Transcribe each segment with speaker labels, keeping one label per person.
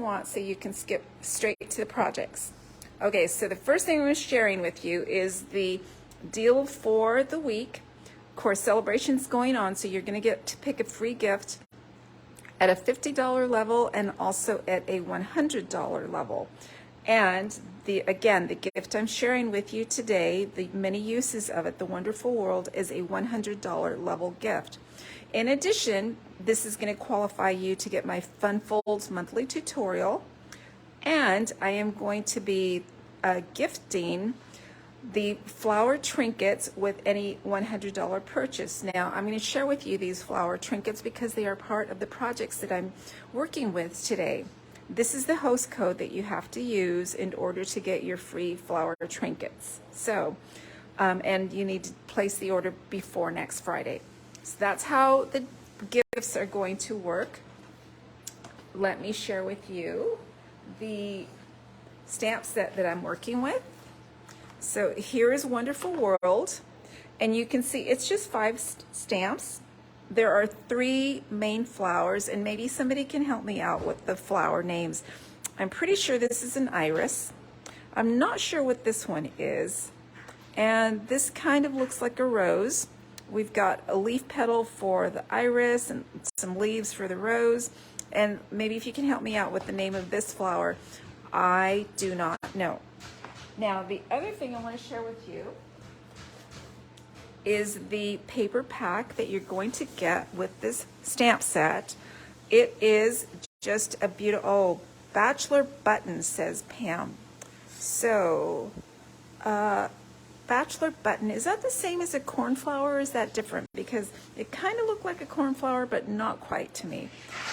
Speaker 1: want so you can skip straight to the projects. Okay, so the first thing I'm sharing with you is the deal for the week. Of course, celebration's going on, so you're going to get to pick a free gift at a $50 level and also at a $100 level. And again, the gift I'm sharing with you today, the many uses of it, the wonderful world, is a $100 level gift. In addition, this is going to qualify you to get my Fun Folds monthly tutorial, and I am going to be gifting the flower trinkets with any $100 purchase. Now, I'm going to share with you these flower trinkets because they are part of the projects that I'm working with today. This is the host code that you have to use in order to get your free flower trinkets. So, and you need to place the order before next Friday. So that's how the gifts are going to work. Let me share with you the stamp set that I'm working with. So here is Wonderful World, and you can see it's just 5 stamps. There are 3 main flowers, and maybe somebody can help me out with the flower names. I'm pretty sure this is an iris. I'm not sure what this one is, and this kind of looks like a rose. We've got a leaf petal for the iris and some leaves for the rose, and maybe if you can help me out with the name of this flower, I do not know. Now, the other thing I want to share with you is the paper pack that you're going to get with this stamp set. It is just a beautiful, oh, Bachelor Button, says Pam. So, Bachelor Button, is that the same as a cornflower, or is that different? Because it kind of looked like a cornflower, but not quite to me.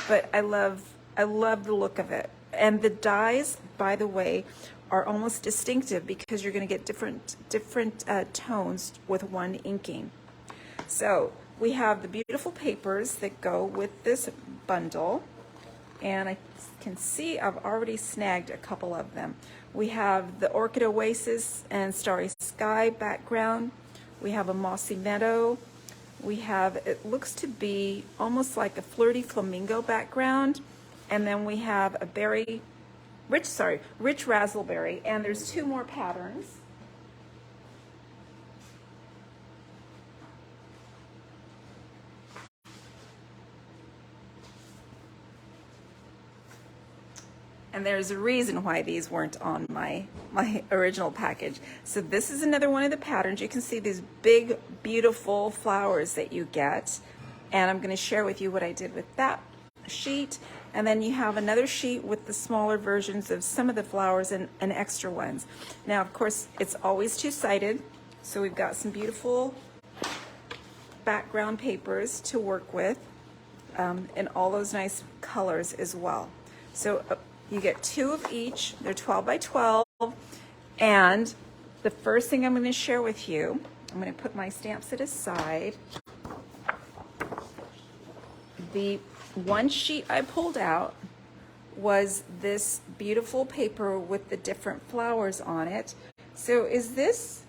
Speaker 1: But I love the look of it. And the dies, by the way, are almost distinctive because you're going to get different tones with one inking. So we have the beautiful papers that go with this bundle, and I can see I've already snagged a couple of them. We have the Orchid Oasis and Starry Sky background. We have a Mossy Meadow. We have, it looks to be almost like a Flirty Flamingo background, and then we have a rich raspberry, and there's 2 more patterns. And there's a reason why these weren't on my original package. So this is another one of the patterns. You can see these big, beautiful flowers that you get. And I'm going to share with you what I did with that sheet. And then you have another sheet with the smaller versions of some of the flowers and extra ones. Now, of course, it's always 2-sided. So we've got some beautiful background papers to work with, and all those nice colors as well. So you get 2 of each. They're 12 by 12. And the first thing I'm going to share with you, I'm going to put my stamp set aside. The one sheet I pulled out was this beautiful paper with the different flowers on it. So is this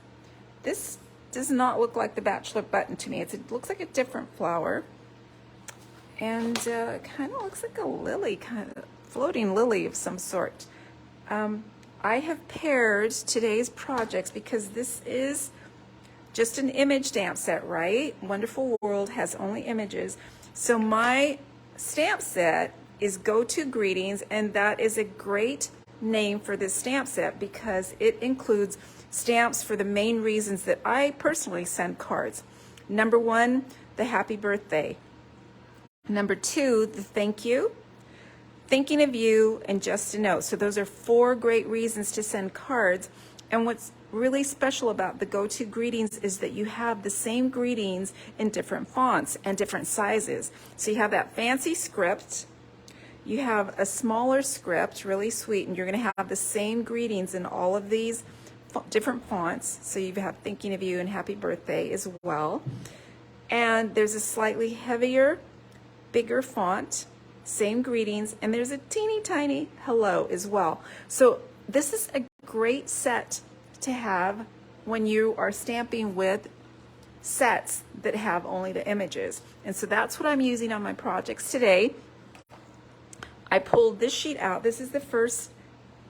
Speaker 1: does not look like the Bachelor Button to me. It looks like a different flower, and it kind of looks like a lily, kind of floating lily of some sort. I have paired today's projects because this is just an image stamp set, right? Wonderful World has only images. So my stamp set is Go To Greetings, and that is a great name for this stamp set because it includes stamps for the main reasons that I personally send cards. Number 1, the happy birthday. Number 2, the thank you, thinking of you, and just a note. So those are 4 great reasons to send cards. And what's really special about the Go To Greetings is that you have the same greetings in different fonts and different sizes. So you have that fancy script, you have a smaller script, really sweet, and you're going to have the same greetings in all of these different fonts. So you have thinking of you and happy birthday as well. And there's a slightly heavier, bigger font, same greetings, and there's a teeny tiny hello as well. So this is a great set to have when you are stamping with sets that have only the images. And so that's what I'm using on my projects today. I pulled this sheet out. This is the first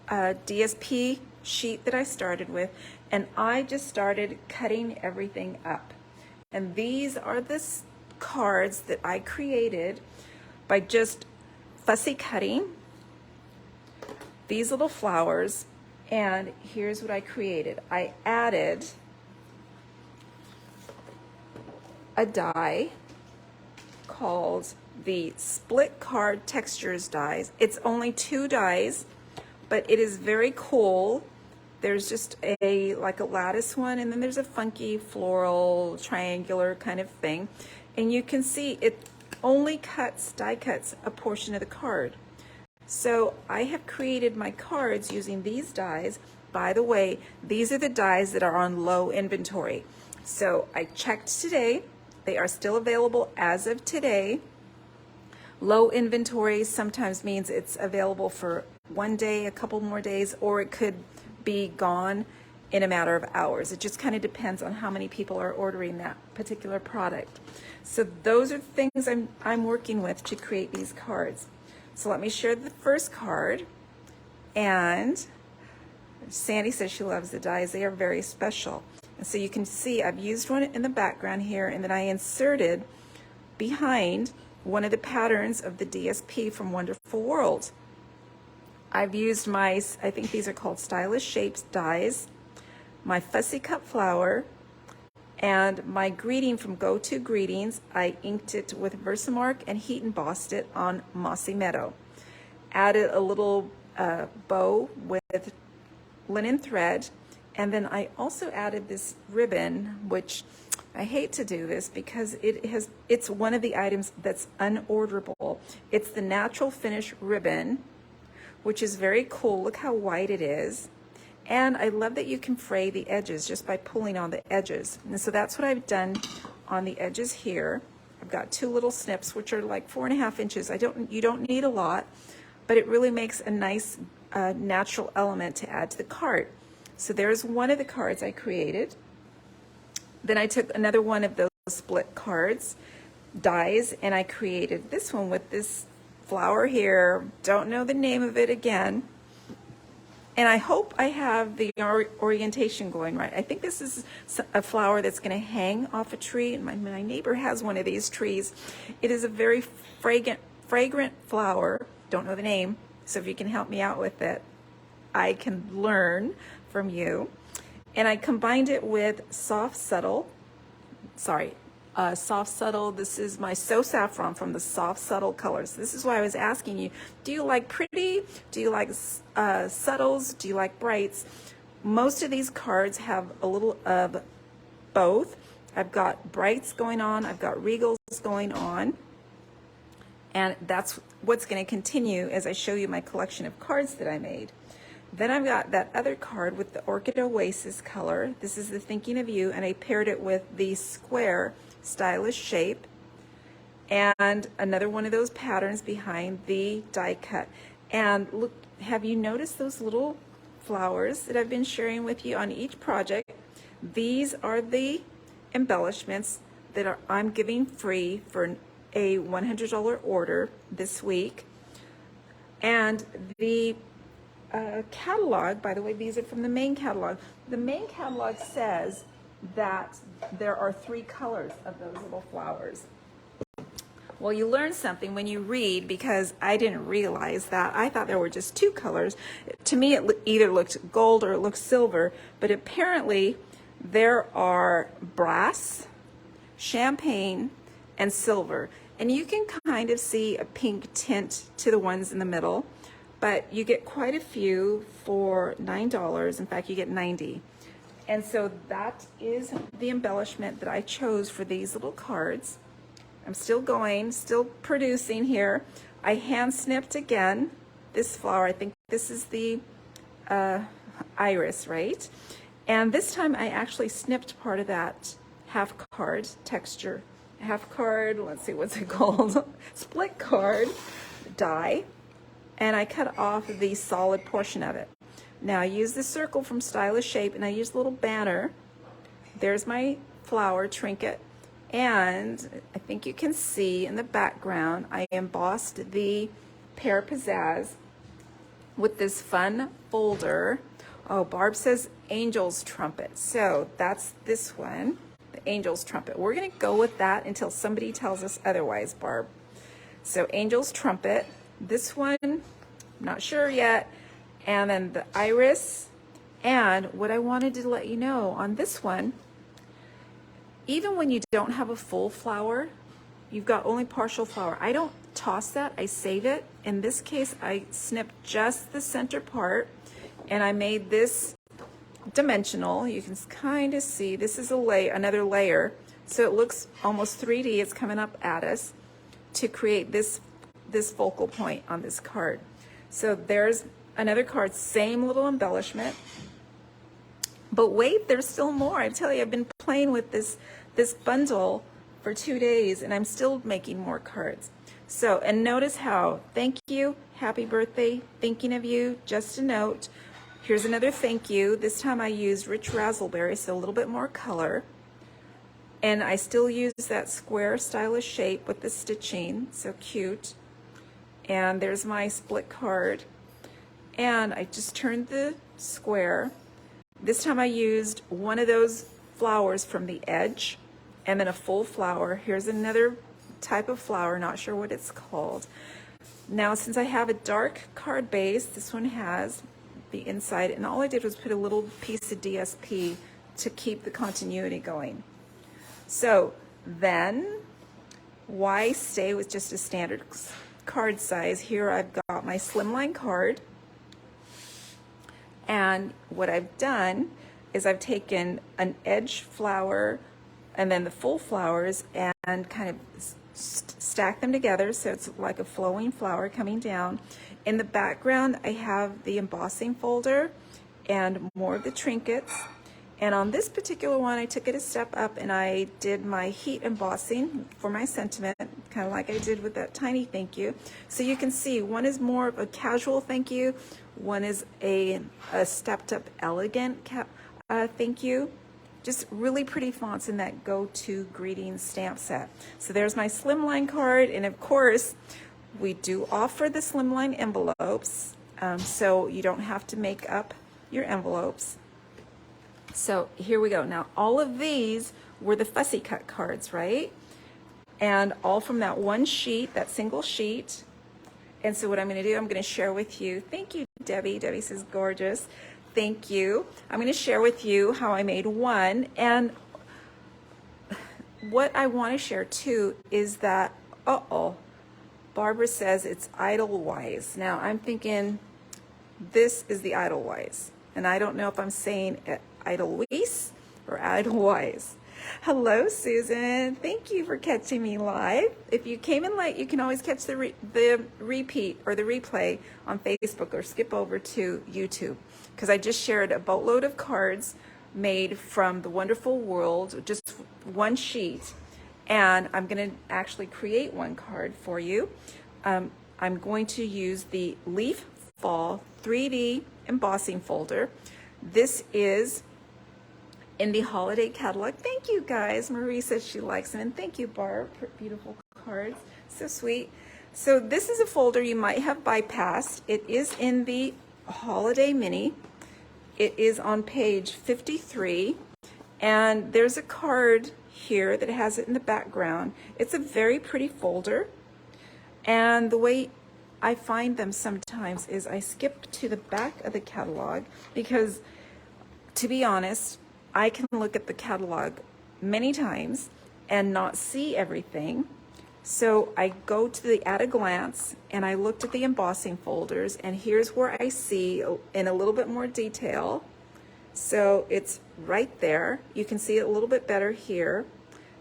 Speaker 1: DSP sheet that I started with, and I just started cutting everything up. And these are the cards that I created by just fussy cutting these little flowers. And here's what I created. I added a die called the Split Card Textures dies. It's only 2 dies, but it is very cool. There's just like a lattice one, and then there's a funky floral triangular kind of thing. And you can see it only die cuts a portion of the card. So I have created my cards using these dies. By the way, these are the dies that are on low inventory. So I checked today. They are still available as of today. Low inventory sometimes means it's available for 1 day, a couple more days, or it could be gone in a matter of hours. It just kind of depends on how many people are ordering that particular product. So those are the things I'm working with to create these cards. So let me share the first card. And Sandy says she loves the dies. They are very special. And so you can see I've used one in the background here, and then I inserted behind one of the patterns of the DSP from Wonderful World. I've used I think these are called Stylish Shapes dies, my Fussy Cut Flower, and my greeting from Go To Greetings. I inked it with Versamark and heat embossed it on Mossy Meadow. Added a little bow with linen thread, and then I also added this ribbon, which I hate to do this because it's one of the items that's unorderable. It's the Natural Finish ribbon, which is very cool. Look how white it is. And I love that you can fray the edges just by pulling on the edges. And so that's what I've done on the edges here. I've got 2 little snips, which are like 4.5 inches. You don't need a lot, but it really makes a nice natural element to add to the card. So there's one of the cards I created. Then I took another one of those split cards, dies, and I created this one with this flower here. Don't know the name of it again. And I hope I have the orientation going right. I think this is a flower that's going to hang off a tree. And my neighbor has one of these trees. It is a very fragrant flower. Don't know the name. So if you can help me out with it, I can learn from you. And I combined it with Soft Subtle. This is my So Saffron from the Soft Subtle colors. This is why I was asking you, do you like pretty? Do you like subtles? Do you like brights? Most of these cards have a little of both. I've got brights going on. I've got regals going on. And that's what's going to continue as I show you my collection of cards that I made. Then I've got that other card with the Orchid Oasis color. This is the Thinking of You, and I paired it with the square Stylish Shape, and another one of those patterns behind the die cut. And look, have you noticed those little flowers that I've been sharing with you on each project? These are the embellishments that I'm giving free for a $100 order this week. And the catalog, by the way, these are from the main catalog. The main catalog says that there are 3 colors of those little flowers. Well, you learn something when you read, because I didn't realize that. I thought there were just 2 colors. To me, it either looked gold or it looked silver, but apparently there are brass, champagne, and silver. And you can kind of see a pink tint to the ones in the middle, but you get quite a few for $9. In fact, you get 90. And so that is the embellishment that I chose for these little cards. I'm still going, still producing here. I hand snipped again this flower. I think this is the iris, right? And this time I actually snipped part of that half card texture. Half card, let's see, what's it called? Split card die. And I cut off the solid portion of it. Now I use the circle from Stylish Shape, and I use a little banner. There's my flower trinket, and I think you can see in the background I embossed the Pear Pizzazz with this fun folder. Oh, Barb says Angel's Trumpet. So that's this one, the Angel's Trumpet. We're gonna go with that until somebody tells us otherwise, Barb. So Angel's Trumpet, this one, I'm not sure yet. And then the Iris. And what I wanted to let you know on this one, even when you don't have a full flower, you've got only partial flower, I don't toss that, I save it. In this case, I snipped just the center part and I made this dimensional. You can kind of see this is another layer. So it looks almost 3D, it's coming up at us to create this focal point on this card. So there's another card, same little embellishment. But wait, there's still more. I tell you, I've been playing with this bundle for 2 days and I'm still making more cards. So, and notice how, thank you, happy birthday, thinking of you, just a note. Here's another thank you. This time I used rich raspberry, so a little bit more color. And I still use that square stylish shape with the stitching, so cute. And there's my split card. And I just turned the square. This time I used one of those flowers from the edge and then a full flower. Here's another type of flower, not sure what it's called. Now, since I have a dark card base, this one has the inside, and all I did was put a little piece of DSP to keep the continuity going. So then, why stay with just a standard card size? Here I've got my slimline card. And what I've done is I've taken an edge flower and then the full flowers and kind of stack them together so it's like a flowing flower coming down. In the background, I have the embossing folder and more of the trinkets. And on this particular one, I took it a step up and I did my heat embossing for my sentiment, kind of like I did with that tiny thank you. So you can see one is more of a casual thank you, one is a stepped up elegant thank you. Just really pretty fonts in that go-to greeting stamp set. So there's my slimline card, and of course, we do offer the slimline envelopes, so you don't have to make up your envelopes. So here we go. Now, all of these were the fussy cut cards, right? And all from that one sheet, that single sheet. And so what I'm going to do, I'm going to share with you. Thank you, Debbie. Debbie says gorgeous. Thank you. I'm going to share with you how I made one. And what I want to share too is that, Barbara says it's Idlewise. Now I'm thinking this is the Idlewise. And I don't know if I'm saying it Idlewies or Idlewise. Hello, Susan. Thank you for catching me live. If you came in late, you can always catch the repeat or the replay on Facebook or skip over to YouTube, because I just shared a boatload of cards made from the wonderful world, just one sheet, and I'm going to actually create one card for you. I'm going to use the Leaf Fall 3D embossing folder. This is in the holiday catalog. Thank you guys. Marie says she likes them, and thank you, Barb, for beautiful cards. So sweet. So this is a folder you might have bypassed. It is in the holiday mini. It is on page 53, and there's a card here that has it in the background. It's a very pretty folder, and the way I find them sometimes is I skip to the back of the catalog because, to be honest, I can look at the catalog many times and not see everything. So I go to the at a glance and I looked at the embossing folders, and here's where I see in a little bit more detail. So it's right there. You can see it a little bit better here.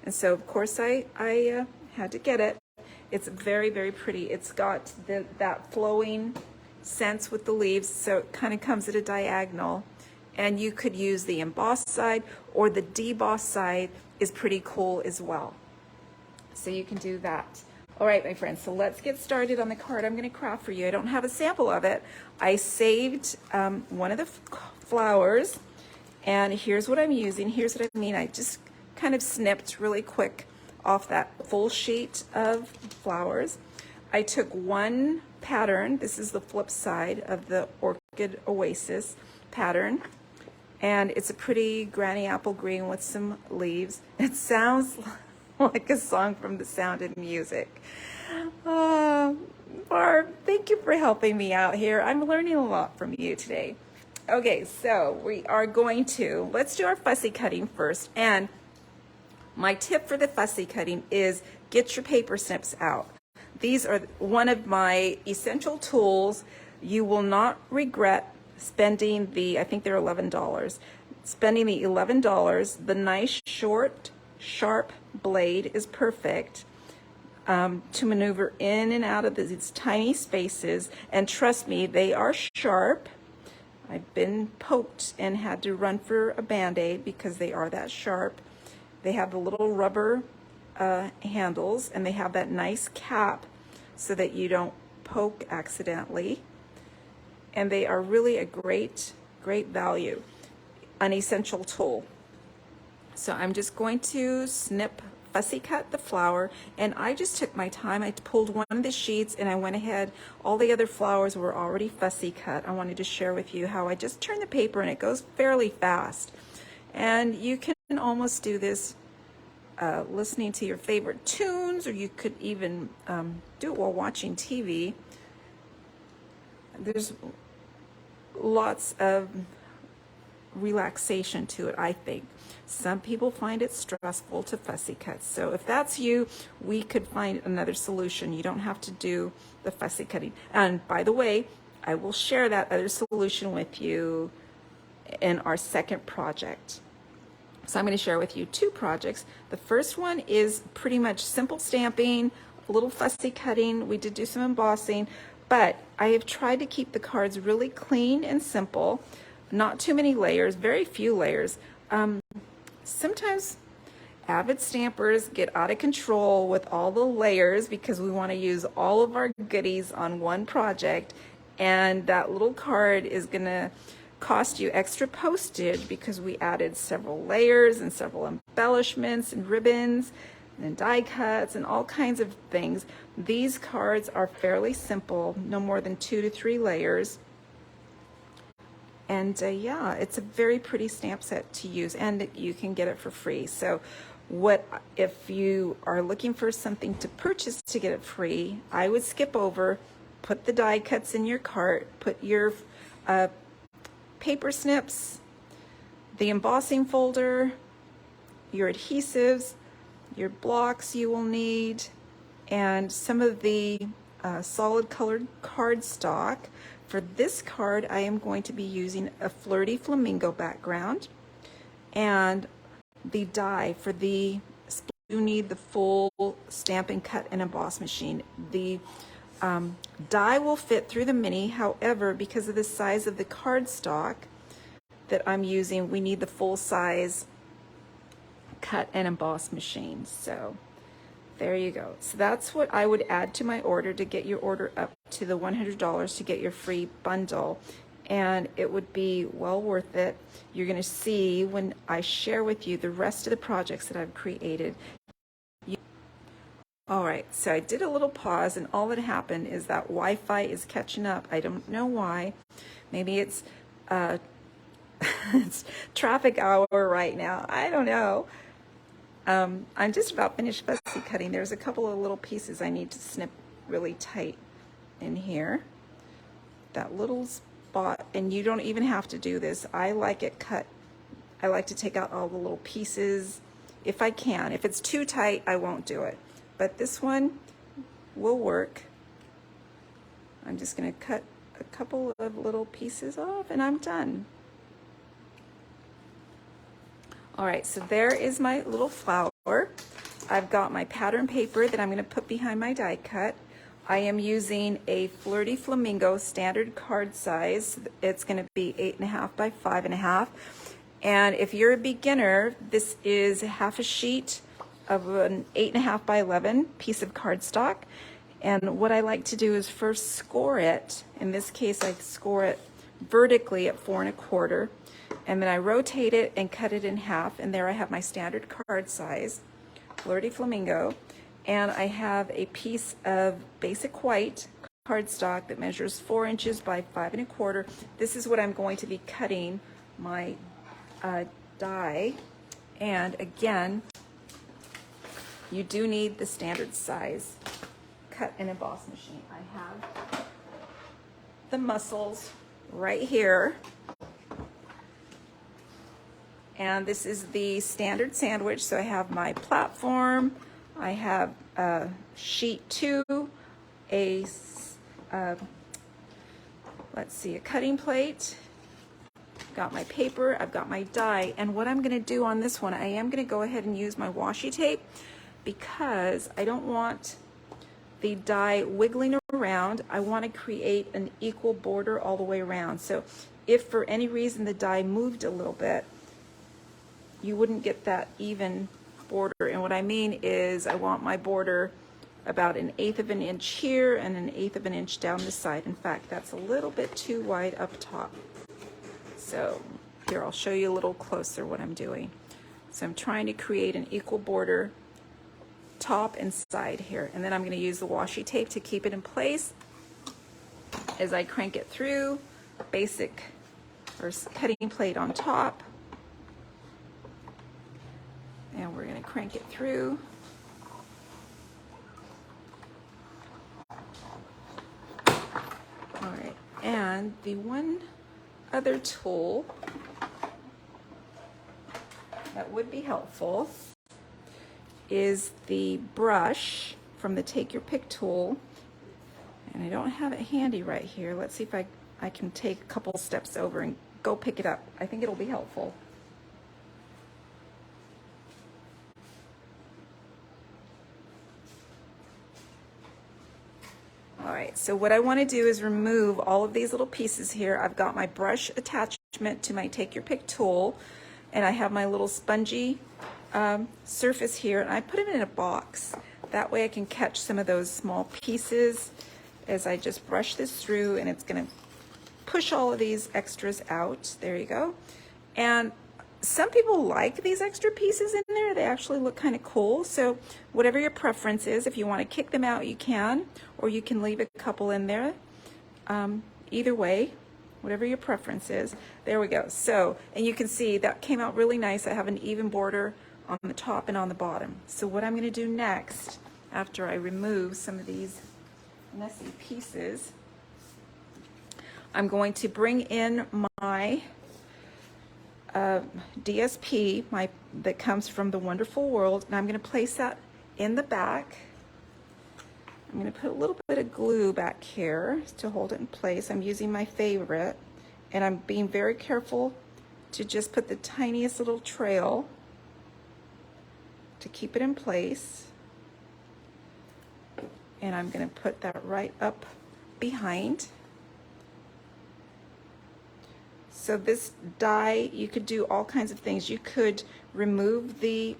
Speaker 1: And so of course I had to get it. It's very, very pretty. It's got that flowing sense with the leaves, so it kind of comes at a diagonal. And you could use the embossed side, or the debossed side is pretty cool as well. So you can do that. All right, my friends, so let's get started on the card I'm going to craft for you. I don't have a sample of it. I saved one of the flowers, and here's what I'm using. Here's what I mean. I just kind of snipped really quick off that full sheet of flowers. I took one pattern. This is the flip side of the Orchid Oasis pattern. And it's a pretty granny apple green with some leaves. It sounds like a song from The Sound of Music. Barb, thank you for helping me out here. I'm learning a lot from you today. Okay, so we are going to, let's do our fussy cutting first. And my tip for the fussy cutting is get your paper snips out. These are one of my essential tools. You will not regret spending the, I think they're $11, spending the $11. The nice short, sharp blade is perfect to maneuver in and out of these tiny spaces. And trust me, they are sharp. I've been poked and had to run for a Band-Aid because they are that sharp. They have the little rubber handles, and they have that nice cap so that you don't poke accidentally. And they are really a great value, an essential tool. So I'm just going to fussy cut the flower, and I just took my time. I pulled one of the sheets and I went ahead. All the other flowers were already fussy cut. I wanted to share with you how I just turn the paper and it goes fairly fast. And you can almost do this listening to your favorite tunes, or you could even do it while watching TV. There's lots of relaxation to it, I think. Some people find it stressful to fussy cut. So if that's you, we could find another solution. You don't have to do the fussy cutting. And by the way, I will share that other solution with you in our second project. So I'm going to share with you two projects. The first one is pretty much simple stamping, a little fussy cutting. We did do some embossing, but I have tried to keep the cards really clean and simple. Not too many layers, very few layers. Sometimes avid stampers get out of control with all the layers because we want to use all of our goodies on one project, and that little card is going to cost you extra postage because we added several layers and several embellishments and ribbons and die cuts and all kinds of things. These cards are fairly simple, no more than 2 to 3 layers. And yeah, it's a very pretty stamp set to use, and you can get it for free. So if you are looking for something to purchase to get it free, I would skip over, put the die cuts in your cart, put your paper snips, the embossing folder, your adhesives, your blocks you will need, and some of the solid colored cardstock. For this card, I am going to be using a Flirty Flamingo background, and the die for the, you need the full Stampin' Cut and Emboss machine. The die will fit through the mini, however, because of the size of the cardstock that I'm using, we need the full size cut and emboss machine. So there you go. So that's what I would add to my order to get your order up to the $100 to get your free bundle. And it would be well worth it. You're going to see when I share with you the rest of the projects that I've created. All right, so I did a little pause, and all that happened is that Wi-Fi is catching up. I don't know why. Maybe it's it's traffic hour right now. I don't know. I'm just about finished fussy cutting. There's a couple of little pieces I need to snip really tight in here. That little spot, and you don't even have to do this. I like it cut. I like to take out all the little pieces if I can. If it's too tight, I won't do it. But this one will work. I'm just going to cut a couple of little pieces off, and I'm done. All right, so there is my little flower. I've got my pattern paper that I'm going to put behind my die cut. I am using a Flirty Flamingo standard card size. It's going to be 8.5 by 5.5. And if you're a beginner, this is half a sheet of an 8.5 by 11 piece of cardstock. And what I like to do is first score it. In this case, I score it vertically at 4 1/4. And then I rotate it and cut it in half. And there I have my standard card size, Flirty Flamingo. And I have a piece of basic white cardstock that measures 4 inches by 5 1/4. This is what I'm going to be cutting my die. And again, you do need the standard size cut and emboss machine. I have the muscles right here. And this is the standard sandwich. So I have my platform, I have sheet 2, let's see, a cutting plate, got my paper, I've got my die, and what I'm gonna do on this one, I am gonna go ahead and use my washi tape because I don't want the die wiggling around. I want to create an equal border all the way around. So if for any reason the die moved a little bit, you wouldn't get that even border. And what I mean is I want my border about 1/8 of an inch here and 1/8 of an inch down the side. In fact, that's a little bit too wide up top. So here, I'll show you a little closer what I'm doing. So I'm trying to create an equal border top and side here, and then I'm going to use the washi tape to keep it in place as I crank it through. Basic or cutting plate on top, and we're going to crank it through. All right, and the one other tool that would be helpful is the brush from the Take Your Pick tool, and I don't have it handy right here. Let's see if I can take a couple steps over and go pick it up. I think it'll be helpful. All right, so what I want to do is remove all of these little pieces here. I've got my brush attachment to my Take Your Pick tool, and I have my little spongy surface here, and I put it in a box. That way I can catch some of those small pieces as I just brush this through, and it's going to push all of these extras out. There you go. And some people like these extra pieces in there. They actually look kind of cool. So whatever your preference is, if you want to kick them out, you can, or you can leave a couple in there. Either way, whatever your preference is. There we go. So, and you can see that came out really nice. I have an even border on the top and on the bottom. So what I'm going to do next, after I remove some of these messy pieces, I'm going to bring in my DSP, that comes from the Wonderful World, and I'm going to place that in the back. I'm going to put a little bit of glue back here to hold it in place. I'm using my favorite, and I'm being very careful to just put the tiniest little trail to keep it in place. And I'm going to put that right up behind. So this die, you could do all kinds of things. You could remove the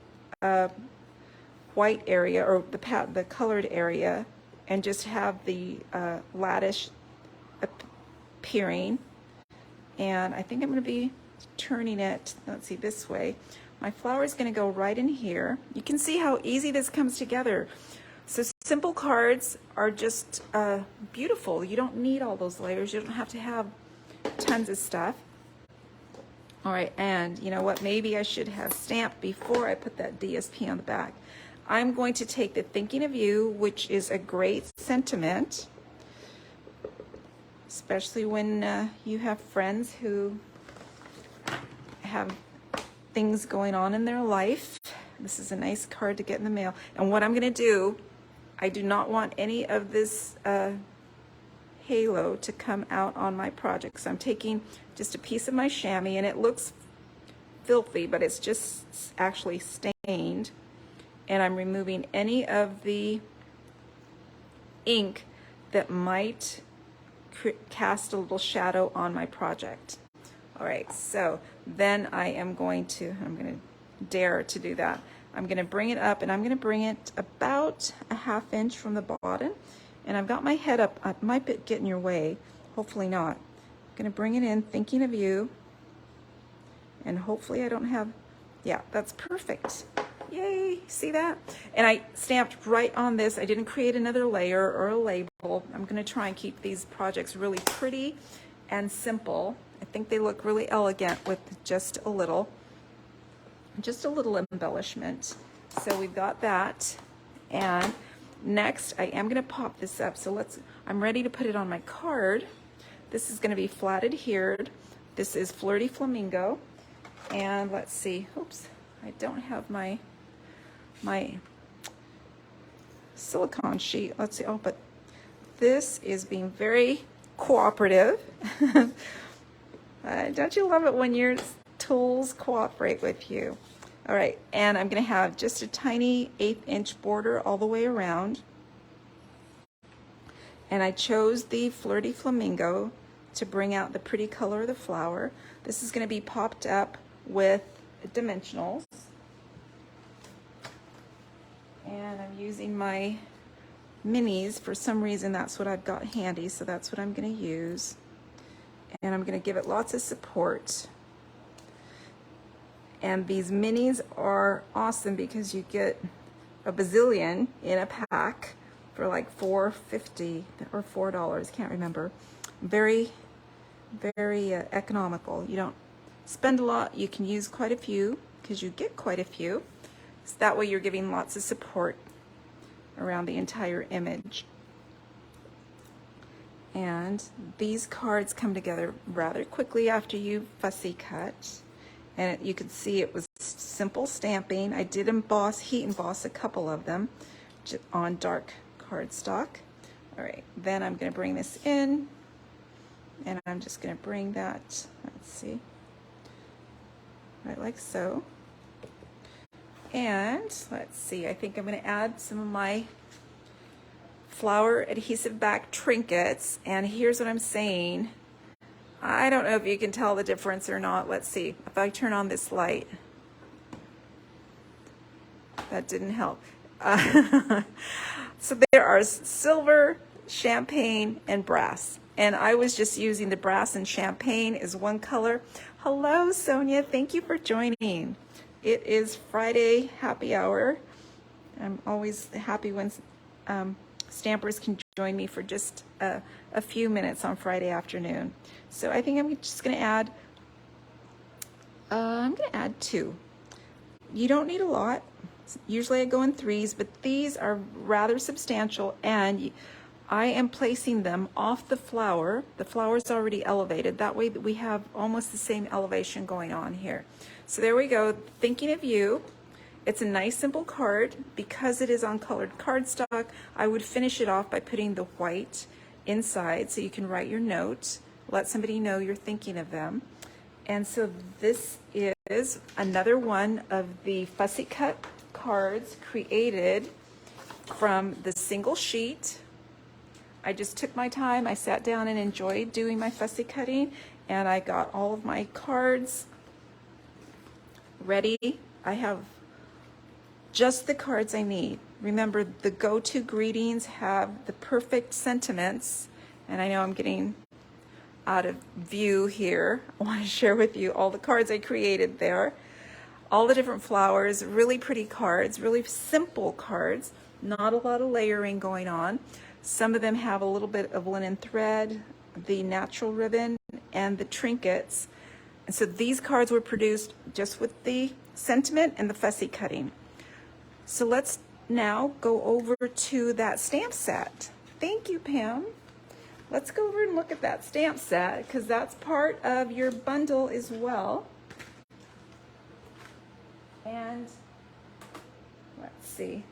Speaker 1: white area or the colored area and just have the lattice appearing. And I think I'm going to be turning it, let's see, this way. My flower is going to go right in here. You can see how easy this comes together. So simple cards are just beautiful. You don't need all those layers. You don't have to have tons of stuff. All right, and you know what? Maybe I should have stamped before I put that DSP on the back. I'm going to take the Thinking of You, which is a great sentiment, especially when you have friends who have things going on in their life. This is a nice card to get in the mail. And what I'm going to do, I do not want any of this halo to come out on my project. So I'm taking just a piece of my chamois, and it looks filthy, but it's just actually stained. And I'm removing any of the ink that might cast a little shadow on my project. All right, so then I'm going to dare to do that. I'm going to bring it up, and I'm going to bring it about a ½ inch from the bottom. And I've got my head up. I might get in your way. Hopefully not. I'm going to bring it in, Thinking of You. And hopefully I don't have, yeah, that's perfect. Yay, see that? And I stamped right on this. I didn't create another layer or a label. I'm gonna try and keep these projects really pretty and simple. I think they look really elegant with just a little embellishment. So we've got that. And next I am gonna pop this up. So I'm ready to put it on my card. This is gonna be flat adhered. This is Flirty Flamingo. And let's see, oops, I don't have my silicone sheet. Let's see, oh, but this is being very cooperative. Don't you love it when your tools cooperate with you? All right, and I'm gonna have just a tiny 1/8 inch border all the way around. And I chose the Flirty Flamingo to bring out the pretty color of the flower. This is gonna be popped up with dimensionals. And I'm using my minis. For some reason, that's what I've got handy, so that's what I'm gonna use. And I'm gonna give it lots of support. And these minis are awesome because you get a bazillion in a pack for like $4.50 or $4, can't remember. Very, very economical. You don't spend a lot, you can use quite a few because you get quite a few. So that way you're giving lots of support around the entire image. And these cards come together rather quickly after you fussy cut. And you can see it was simple stamping. I did heat emboss a couple of them on dark cardstock. All right, then I'm gonna bring this in and I'm just gonna bring that, let's see, right like so. And let's see, I think I'm gonna add some of my flower adhesive back trinkets. And here's what I'm saying. I don't know if you can tell the difference or not. Let's see, if I turn on this light. That didn't help. So there are silver, champagne, and brass. And I was just using the brass and champagne as one color. Hello, Sonia, thank you for joining. It is Friday happy hour. I'm always happy when stampers can join me for just a few minutes on Friday afternoon. So I think I'm just gonna add, I'm gonna add 2. You don't need a lot. Usually I go in 3s, but these are rather substantial, and I am placing them off the flower. The flower's already elevated. That way we have almost the same elevation going on here. So there we go, thinking of you. It's a nice simple card. Because it is on colored cardstock, I would finish it off by putting the white inside so you can write your note, let somebody know you're thinking of them. And so this is another one of the fussy cut cards created from the single sheet. I just took my time, I sat down and enjoyed doing my fussy cutting, and I got all of my cards ready. I have just the cards I need. Remember, the go-to greetings have the perfect sentiments, and I know I'm getting out of view here. I want to share with you all the cards I created there. All the different flowers, really pretty cards, really simple cards, not a lot of layering going on. Some of them have a little bit of linen thread, the natural ribbon, and the trinkets. And so these cards were produced just with the sentiment and the fussy cutting. So let's now go over to that stamp set. Thank you, Pam. Let's go over and look at that stamp set because that's part of your bundle as well. And let's see,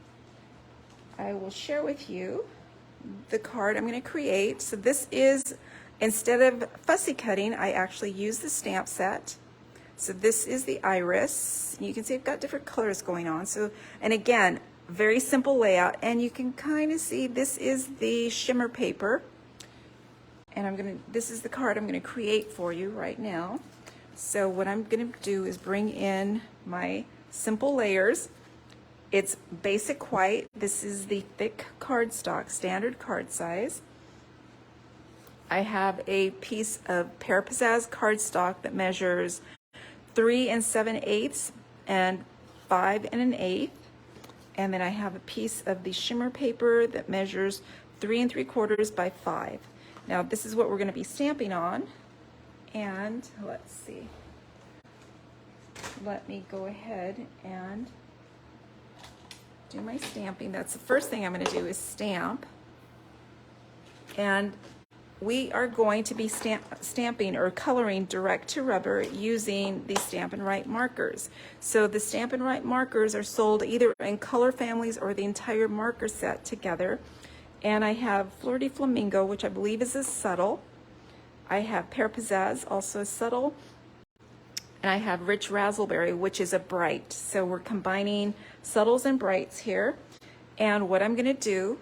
Speaker 1: I will share with you the card I'm going to create. So this is, instead of fussy cutting, I actually use the stamp set. So this is the iris. You can see I've got different colors going on. So, and again, very simple layout. And you can kind of see this is the shimmer paper. And this is the card I'm going to create for you right now. So what I'm going to do is bring in my simple layers. It's basic white. This is the thick cardstock, standard card size. I have a piece of Parapizzazz cardstock that measures 3 7/8, and 5 1/8. And then I have a piece of the shimmer paper that measures 3 3/4 by 5. Now this is what we're going to be stamping on. And let's see. Let me go ahead and do my stamping. That's the first thing I'm going to do is stamp. And we are going to be stamping or coloring direct to rubber using the Stampin' Write markers. So the Stampin' Write markers are sold either in color families or the entire marker set together. And I have Fleur de Flamingo, which I believe is a subtle. I have Pear Pizzazz, also a subtle. And I have Rich Razzleberry, which is a bright. So we're combining subtles and brights here. And what I'm going to do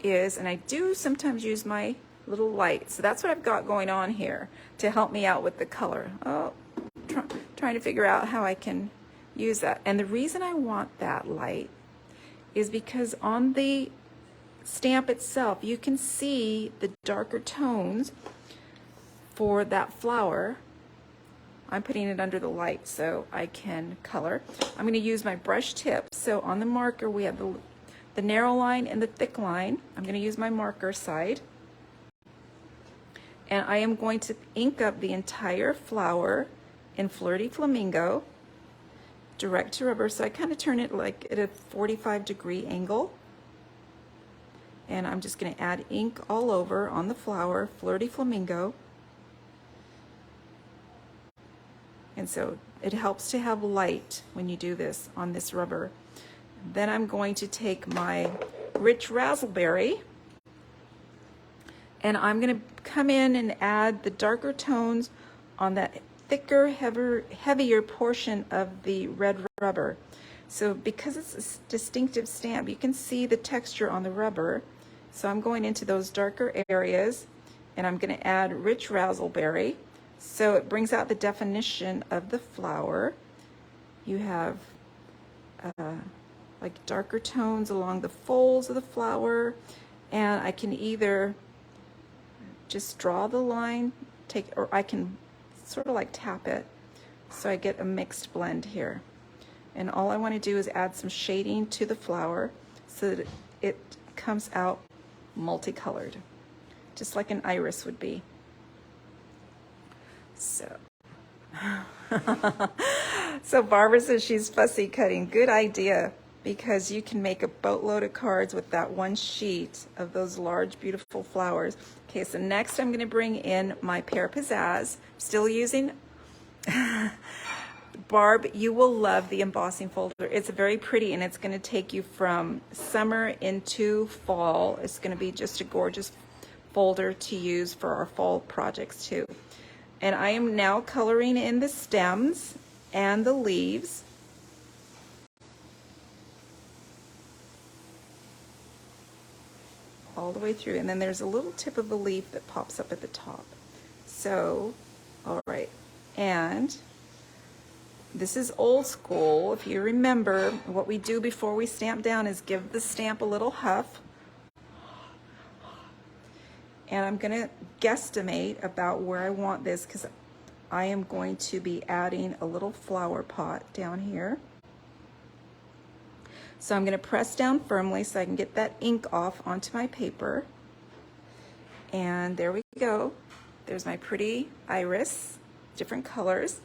Speaker 1: is, and I do sometimes use my little light. So that's what I've got going on here to help me out with the color. Oh, trying to figure out how I can use that. And the reason I want that light is because on the stamp itself, you can see the darker tones for that flower. I'm putting it under the light so I can color. I'm going to use my brush tip. So on the marker, we have the narrow line and the thick line. I'm going to use my marker side. And I am going to ink up the entire flower in Fleur de Flamingo, direct to rubber. So I kind of turn it like at a 45-degree angle. And I'm just going to add ink all over on the flower, Fleur de Flamingo. And so it helps to have light when you do this on this rubber. Then I'm going to take my Rich Razzleberry, and I'm going to come in and add the darker tones on that thicker, heavier portion of the red rubber. So because it's a distinctive stamp, you can see the texture on the rubber. So I'm going into those darker areas, and I'm going to add Rich Razzleberry. So it brings out the definition of the flower. You have like darker tones along the folds of the flower, and I can either just draw the line, or I can sort of like tap it, so I get a mixed blend here. And all I want to do is add some shading to the flower so that it comes out multicolored, just like an iris would be. So, so Barbara says she's fussy cutting. Good idea, because you can make a boatload of cards with that one sheet of those large, beautiful flowers. Okay, so next I'm going to bring in my Pear Pizzazz. Still using Barb, you will love the embossing folder. It's very pretty, and it's going to take you from summer into fall. It's going to be just a gorgeous folder to use for our fall projects too. And I am now coloring in the stems and the leaves. All the way through, and then there's a little tip of the leaf that pops up at the top. So, all right, and this is old school. If you remember, what we do before we stamp down is give the stamp a little huff. And I'm going to guesstimate about where I want this, because I am going to be adding a little flower pot down here. So I'm going to press down firmly so I can get that ink off onto my paper. And there we go. There's my pretty iris, different colors.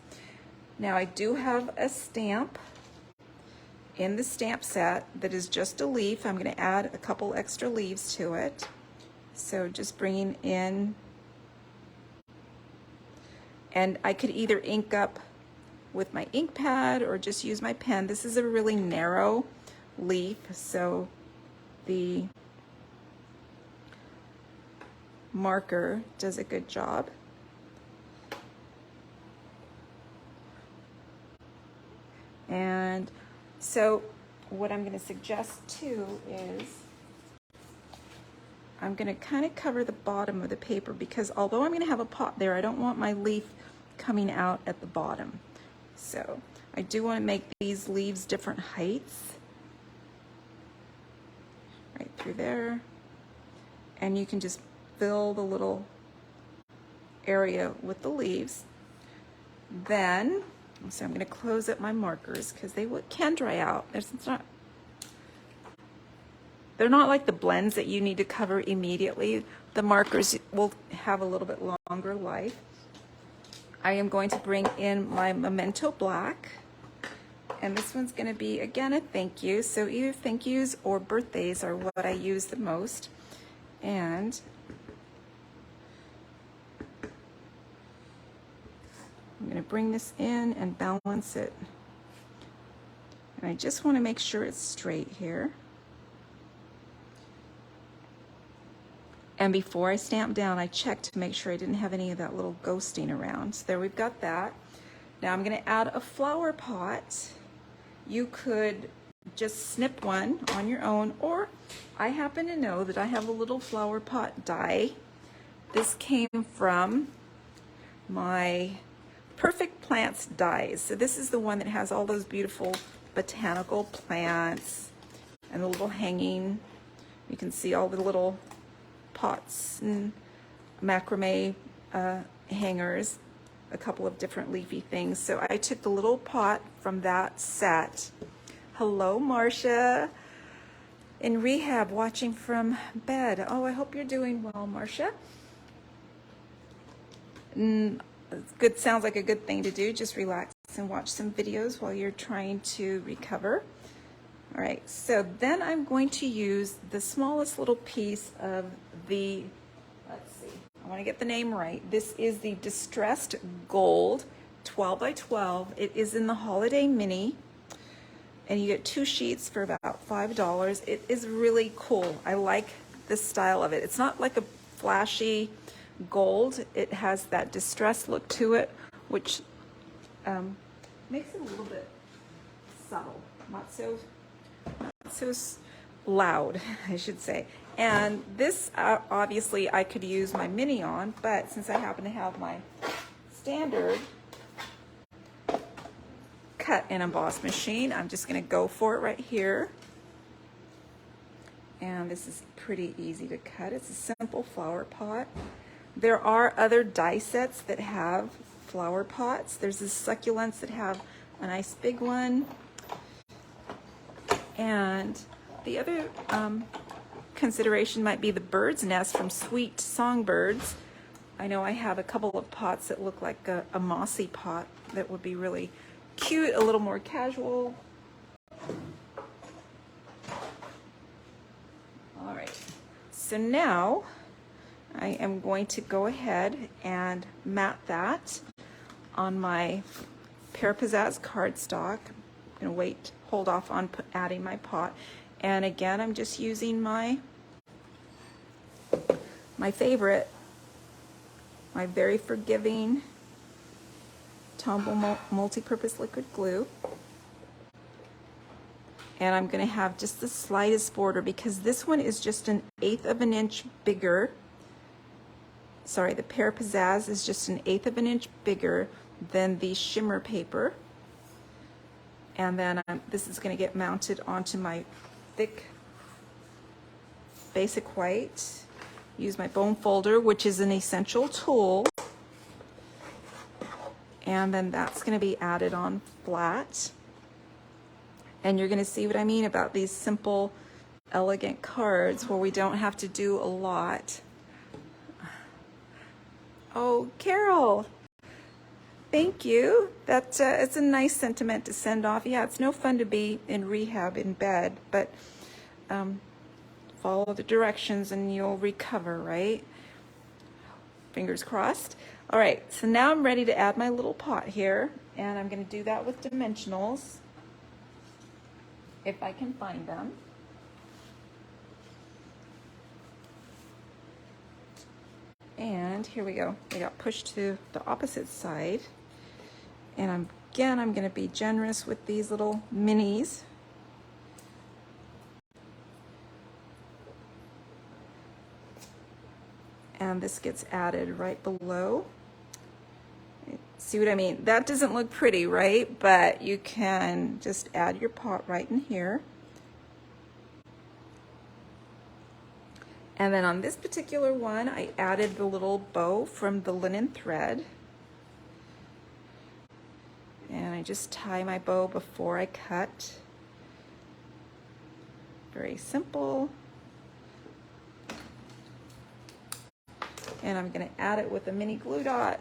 Speaker 1: Now I do have a stamp in the stamp set that is just a leaf. I'm going to add a couple extra leaves to it. So just bringing in, and I could either ink up with my ink pad or just use my pen. This is a really narrow leaf, so the marker does a good job. And so what I'm going to suggest too is I'm going to kind of cover the bottom of the paper, because although I'm going to have a pot there, I don't want my leaf coming out at the bottom. So I do want to make these leaves different heights. Right through there. And you can just fill the little area with the leaves. Then So I'm going to close up my markers because they can dry out. They're not like the blends that you need to cover immediately. The markers will have a little bit longer life. I am going to bring in my Memento Black. And this one's going to be, again, a thank you. So either thank yous or birthdays are what I use the most. And I'm going to bring this in and balance it. And I just want to make sure it's straight here. And before I stamp down, I checked to make sure I didn't have any of that little ghosting around. So there we've got that. Now I'm going to add a flower pot. You could just snip one on your own, or I happen to know that I have a little flower pot die. This came from my Perfect Plants dies. So this is the one that has all those beautiful botanical plants and the little hanging. You can see all the little pots and macrame hangers, a couple of different leafy things. So I took the little pot from that set. Hello, Marcia. In rehab, watching from bed. Oh, I hope you're doing well, Marcia. Good, sounds like a good thing to do. Just relax and watch some videos while you're trying to recover. All right, so then I'm going to use the smallest little piece of the, let's see, I want to get the name right. This is the Distressed Gold 12 by 12. It is in the Holiday Mini, and you get 2 sheets for about $5. It is really cool. I like the style of it. It's not like a flashy gold. It has that distressed look to it, which makes it a little bit subtle, not so loud, I should say. And this, obviously, I could use my mini on, but since I happen to have my standard cut and emboss machine, I'm just going to go for it right here. And this is pretty easy to cut. It's a simple flower pot. There are other die sets that have flower pots. There's the succulents that have a nice big one. And the other consideration might be the bird's nest from Sweet Songbirds. I know I have a couple of pots that look like a mossy pot that would be really cute, a little more casual. All right, so now I am going to go ahead and mat that on my Pear Pizzazz cardstock. I'm going to hold off on adding my pot. And again, I'm just using my favorite, my very forgiving Tombow multi-purpose liquid glue. And I'm going to have just the slightest border because this one is just 1/8 of an inch bigger. Sorry, the Pear Pizzazz is just 1/8 of an inch bigger than the shimmer paper. And then this is going to get mounted onto my thick basic white. Use my bone folder, which is an essential tool. And then that's going to be added on flat. And you're going to see what I mean about these simple, elegant cards where we don't have to do a lot. Oh, Carol, thank you. That's it's a nice sentiment to send off. Yeah, it's no fun to be in rehab in bed, but follow the directions and you'll recover, right? Fingers crossed. All right, so now I'm ready to add my little pot here, and I'm going to do that with dimensionals, if I can find them. And here we go. I got pushed to the opposite side. And I'm going to be generous with these little minis. And this gets added right below. See what I mean? That doesn't look pretty, right? But you can just add your pot right in here. And then on this particular one, I added the little bow from the linen thread. And I just tie my bow before I cut. Very simple. And I'm going to add it with a mini glue dot.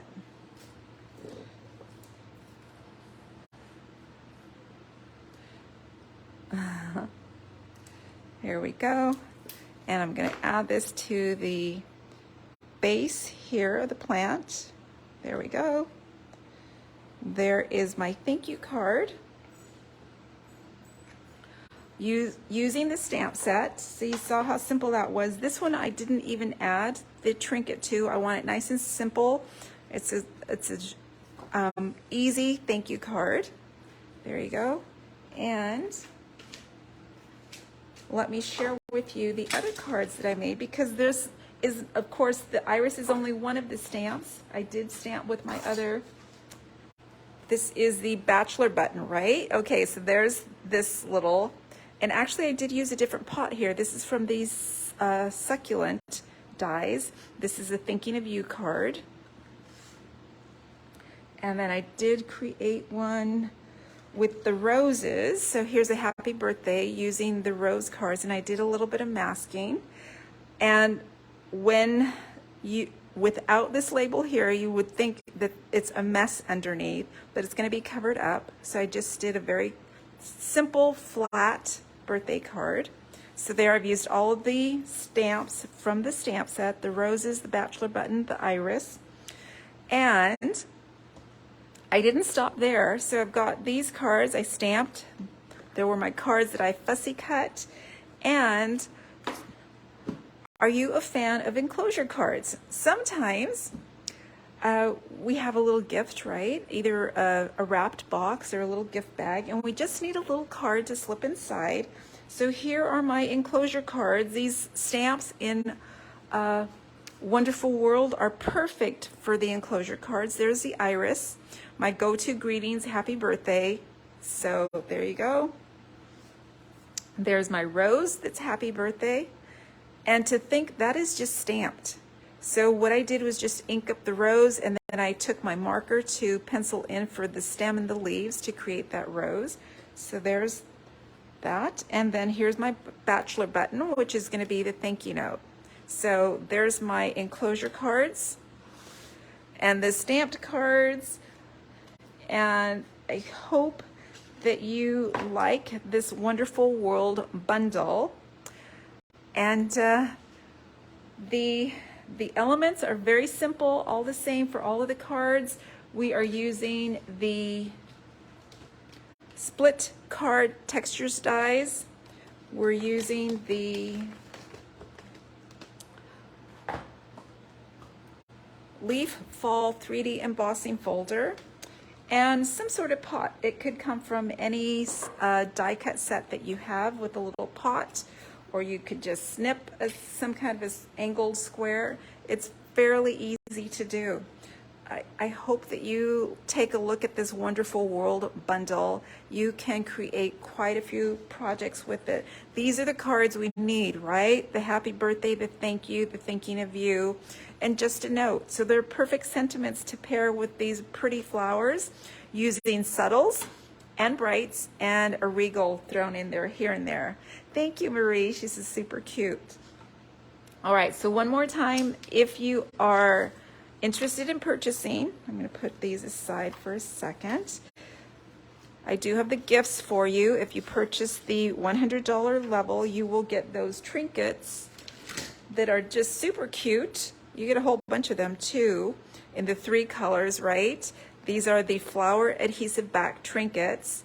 Speaker 1: Here we go. And I'm going to add this to the base here of the plant. There we go. There is my thank you card. Using the stamp set. So you saw how simple that was. This one I didn't even add the trinket to. I want it nice and simple. It's a easy thank you card. There you go. And let me share with you the other cards that I made, because there's of course the iris is only one of the stamps. I did stamp with my other. This is the bachelor button, right? Okay, so there's this little, and actually I did use a different pot here. This is from these succulent dies. This is a thinking of you card. And then I did create one with the roses. So here's a happy birthday using the rose cards, and I did a little bit of masking. And when you, without this label here, you would think that it's a mess underneath, but it's going to be covered up. So I just did a very simple flat birthday card. So there I've used all of the stamps from the stamp set, the roses, the bachelor button, the iris. And I didn't stop there. So I've got these cards I stamped. There were my cards that I fussy cut. And are you a fan of enclosure cards? Sometimes we have a little gift, right? Either a wrapped box or a little gift bag, and we just need a little card to slip inside. So here are my enclosure cards. These stamps in Wonderful World are perfect for the enclosure cards. There's the iris, my go-to greetings, happy birthday. So there you go. There's my rose that's happy birthday. And to think that is just stamped. So what I did was just ink up the rose, and then I took my marker to pencil in for the stem and the leaves to create that rose. So there's that. And then here's my bachelor button, which is going to be the thank you note. So there's my enclosure cards and the stamped cards. And I hope that you like this Wonderful World bundle. And the elements are very simple, all the same for all of the cards. We are using the split card textures dies. We're using the Leaf Fall 3D embossing folder and some sort of pot. It could come from any die cut set that you have with a little pot, or you could just snip some kind of angled square. It's fairly easy to do. I hope that you take a look at this Wonderful World bundle. You can create quite a few projects with it. These are the cards we need, right? The happy birthday, the thank you, the thinking of you, and just a note. So they're perfect sentiments to pair with these pretty flowers using subtles and brights and a regal thrown in there here and there. Thank you, Marie. She's super cute. All right, so one more time, if you are interested in purchasing, I'm going to put these aside for a second. I do have the gifts for you. If you purchase the $100 level, you will get those trinkets that are just super cute. You get a whole bunch of them too in the 3 colors, right? These are the flower adhesive back trinkets.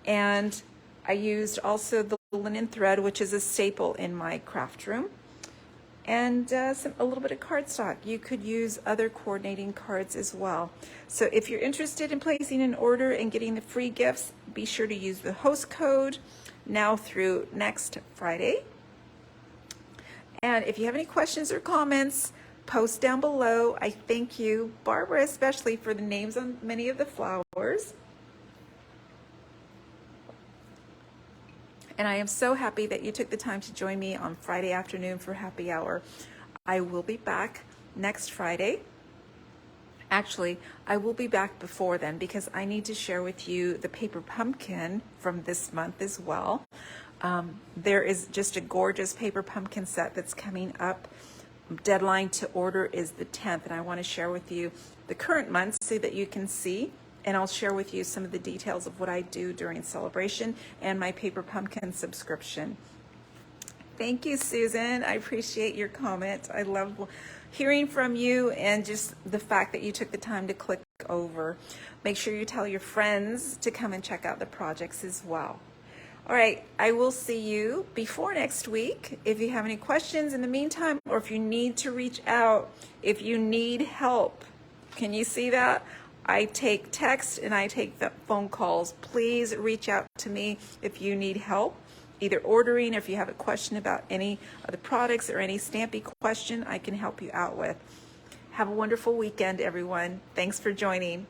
Speaker 1: And I used also the linen thread, which is a staple in my craft room. And a little bit of cardstock. You could use other coordinating cards as well. So if you're interested in placing an order and getting the free gifts, be sure to use the host code now through next Friday. And if you have any questions or comments, post down below. I thank you, Barbara, especially for the names on many of the flowers. And I am so happy that you took the time to join me on Friday afternoon for happy hour. I will be back next Friday. Actually, I will be back before then because I need to share with you the paper pumpkin from this month as well. There is just a gorgeous paper pumpkin set that's coming up. Deadline to order is the 10th, and I want to share with you the current month so that you can see, and I'll share with you some of the details of what I do during celebration and my paper pumpkin subscription. Thank you, Susan. I appreciate your comment. I love hearing from you and just the fact that you took the time to click over. Make sure you tell your friends to come and check out the projects as well. All right, I will see you before next week. If you have any questions in the meantime, or if you need to reach out, if you need help, can you see that? I take text and I take the phone calls. Please reach out to me if you need help, either ordering, or if you have a question about any of the products or any Stampin' question I can help you out with. Have a wonderful weekend, everyone. Thanks for joining.